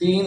3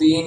3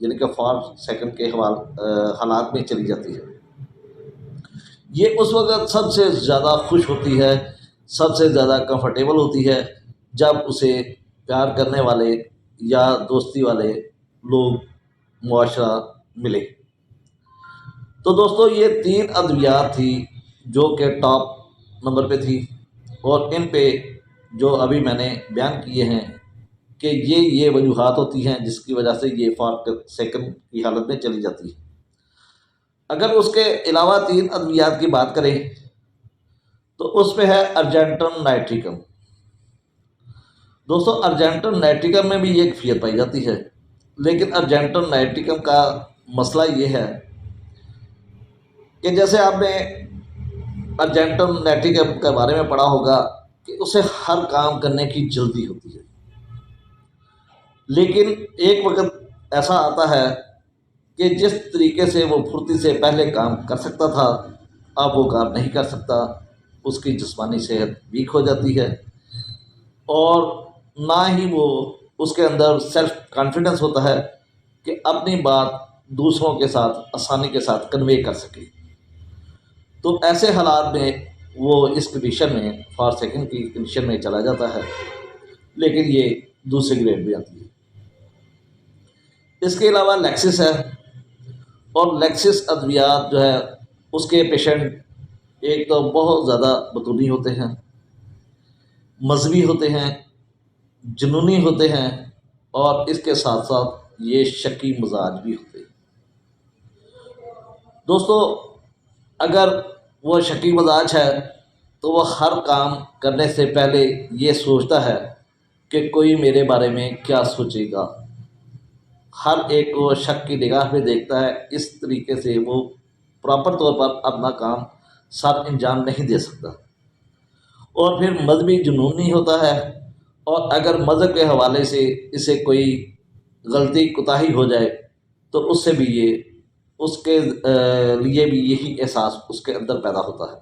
یعنی کہ for second کے حالات میں چلی جاتی ہے۔ یہ اس وقت سب سے زیادہ خوش ہوتی ہے، سب سے زیادہ کمفرٹیبل ہوتی ہے جب اسے پیار کرنے والے یا دوستی والے لوگ، معاشرہ ملے۔ تو دوستو یہ 3 ادویات تھی جو کہ ٹاپ نمبر پہ تھی، اور ان پہ جو ابھی میں نے بیان کیے ہیں کہ یہ وجوہات ہوتی ہیں جس کی وجہ سے یہ فار سیکنڈ کی حالت میں چلی جاتی ہے۔ اگر اس کے علاوہ 3 ادویات کی بات کریں تو اس پہ ہے ارجنٹم نائٹریکم۔ دوستو ارجنٹم نائٹریکم میں بھی یہ کیفیت پائی جاتی ہے، لیکن ارجنٹم نائٹریکم کا مسئلہ یہ ہے کہ جیسے آپ نے ارجنٹم نائٹریکم کے بارے میں پڑھا ہوگا کہ اسے ہر کام کرنے کی جلدی ہوتی ہے، لیکن ایک وقت ایسا آتا ہے کہ جس طریقے سے وہ پھرتی سے پہلے کام کر سکتا تھا اب وہ کام نہیں کر سکتا، اس کی جسمانی صحت ویک ہو جاتی ہے، اور نہ ہی وہ اس کے اندر سیلف کانفیڈنس ہوتا ہے کہ اپنی بات دوسروں کے ساتھ آسانی کے ساتھ کنوے کر سکے۔ تو ایسے حالات میں وہ اس کنڈیشن میں فار سیکنڈ کی کنڈیشن میں چلا جاتا ہے، لیکن یہ دوسرے گریڈ میں آتی ہے۔ اس کے علاوہ لیکسس ہے، اور لیکسس ادویات جو ہے اس کے پیشنٹ ایک تو بہت زیادہ بطولی ہوتے ہیں، مذہبی ہوتے ہیں، جنونی ہوتے ہیں، اور اس کے ساتھ ساتھ یہ شکی مزاج بھی ہوتے ہیں۔ دوستو اگر وہ شکی مزاج ہے تو وہ ہر کام کرنے سے پہلے یہ سوچتا ہے کہ کوئی میرے بارے میں کیا سوچے گا، ہر ایک کو شک کی نگاہ میں دیکھتا ہے، اس طریقے سے وہ پراپر طور پر اپنا کام سر انجام نہیں دے سکتا، اور پھر مذہبی جنونی ہوتا ہے، اور اگر مذہب کے حوالے سے اسے کوئی غلطی کوتاہی ہو جائے تو اس سے بھی یہ اس کے لیے بھی یہی احساس اس کے اندر پیدا ہوتا ہے۔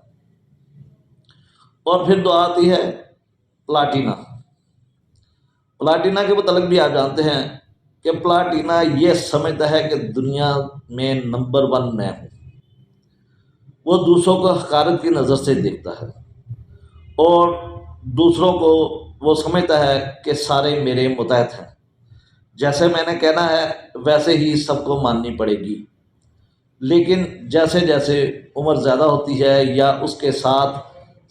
اور پھر تو آتی ہے پلاٹینا۔ پلاٹینا کے متعلق بھی آپ جانتے ہیں کہ پلاٹینا یہ سمجھتا ہے کہ دنیا میں نمبر 1 میں ہوں، وہ دوسروں کو حقارت کی نظر سے دیکھتا ہے، اور دوسروں کو وہ سمجھتا ہے کہ سارے میرے متحد ہیں، جیسے میں نے کہنا ہے ویسے ہی سب کو ماننی پڑے گی۔ لیکن جیسے جیسے عمر زیادہ ہوتی ہے یا اس کے ساتھ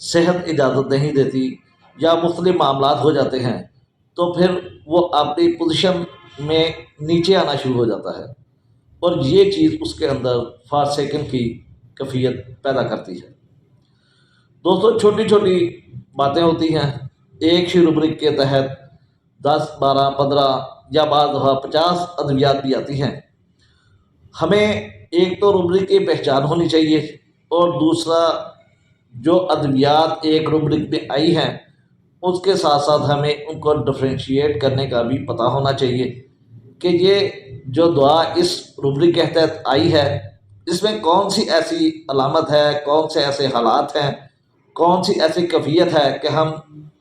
صحت اجازت نہیں دیتی یا مختلف معاملات ہو جاتے ہیں تو پھر وہ اپنی پوزیشن میں نیچے آنا شروع ہو جاتا ہے، اور یہ چیز اس کے اندر فار سیکنڈ کی کیفیت پیدا کرتی ہے۔ دوستو چھوٹی چھوٹی باتیں ہوتی ہیں، ایک ہی روبرک کے تحت 10 12 15 یا بعض دفعہ 50 ادویات بھی آتی ہیں۔ ہمیں ایک تو روبرک کی پہچان ہونی چاہیے، اور دوسرا جو ادویات ایک روبرک میں آئی ہیں اس کے ساتھ ساتھ ہمیں ان کو ڈفرینشیٹ کرنے کا بھی پتہ ہونا چاہیے کہ یہ جو دعا اس روبرک کے تحت آئی ہے اس میں کون سی ایسی علامت ہے، کون سے ایسے حالات ہیں، کون سی ایسی کیفیت ہے کہ ہم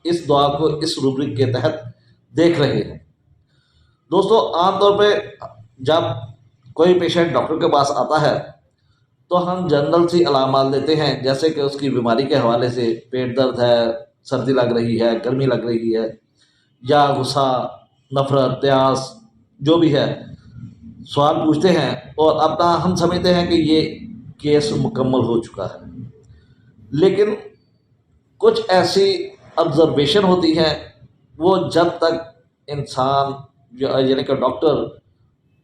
اس دعا کو اس روبرک کے تحت دیکھ رہے ہیں۔ دوستو عام طور پہ جب کوئی پیشنٹ ڈاکٹر کے پاس آتا ہے تو ہم جنرل سی علامات دیتے ہیں، جیسے کہ اس کی بیماری کے حوالے سے پیٹ درد ہے، سردی لگ رہی ہے، گرمی لگ رہی ہے، یا غصہ، نفرت، پیاس، جو بھی ہے سوال پوچھتے ہیں، اور اپنا ہم سمجھتے ہیں کہ یہ کیس مکمل ہو چکا ہے۔ لیکن کچھ ایسی آبزرویشن ہوتی ہیں وہ جب تک انسان یعنی کہ ڈاکٹر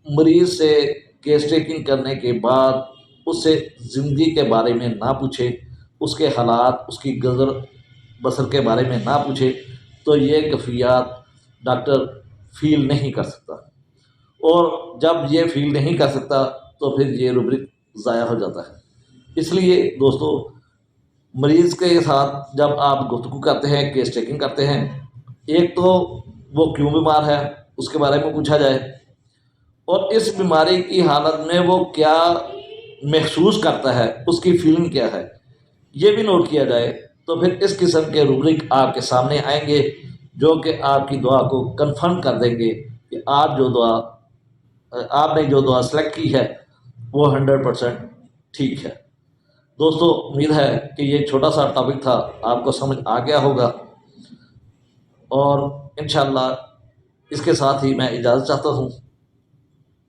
مریض سے کیس ٹیکنگ کرنے کے بعد اس سے زندگی کے بارے میں نہ پوچھے، اس کے حالات، اس کی گزر بسر کے بارے میں نہ پوچھے تو یہ کیفیات ڈاکٹر فیل نہیں کر سکتا، اور جب یہ فیل نہیں کر سکتا تو پھر یہ روبرک ضائع ہو جاتا ہے۔ اس لیے دوستو مریض کے ساتھ جب آپ گفتگو کرتے ہیں، کیس ٹیکنگ کرتے ہیں، ایک تو وہ کیوں بیمار ہے اس کے بارے میں پوچھا جائے، اور اس بیماری کی حالت میں وہ کیا محسوس کرتا ہے، اس کی فیلنگ کیا ہے، یہ بھی نوٹ کیا جائے، تو پھر اس قسم کے روبرک آپ کے سامنے آئیں گے جو کہ آپ کی دعا کو کنفرم کر دیں گے کہ آپ جو دعا آپ نے جو دعا سلیکٹ کی ہے وہ 100% ٹھیک ہے۔ دوستو امید ہے کہ یہ چھوٹا سا ٹاپک تھا، آپ کو سمجھ آ گیا ہوگا، اور انشاءاللہ اس کے ساتھ ہی میں اجازت چاہتا ہوں۔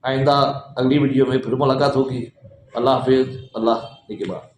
آئندہ اگلی ویڈیو میں پھر ملاقات ہوگی۔ اللہ حافظ، اللہ نگہبان۔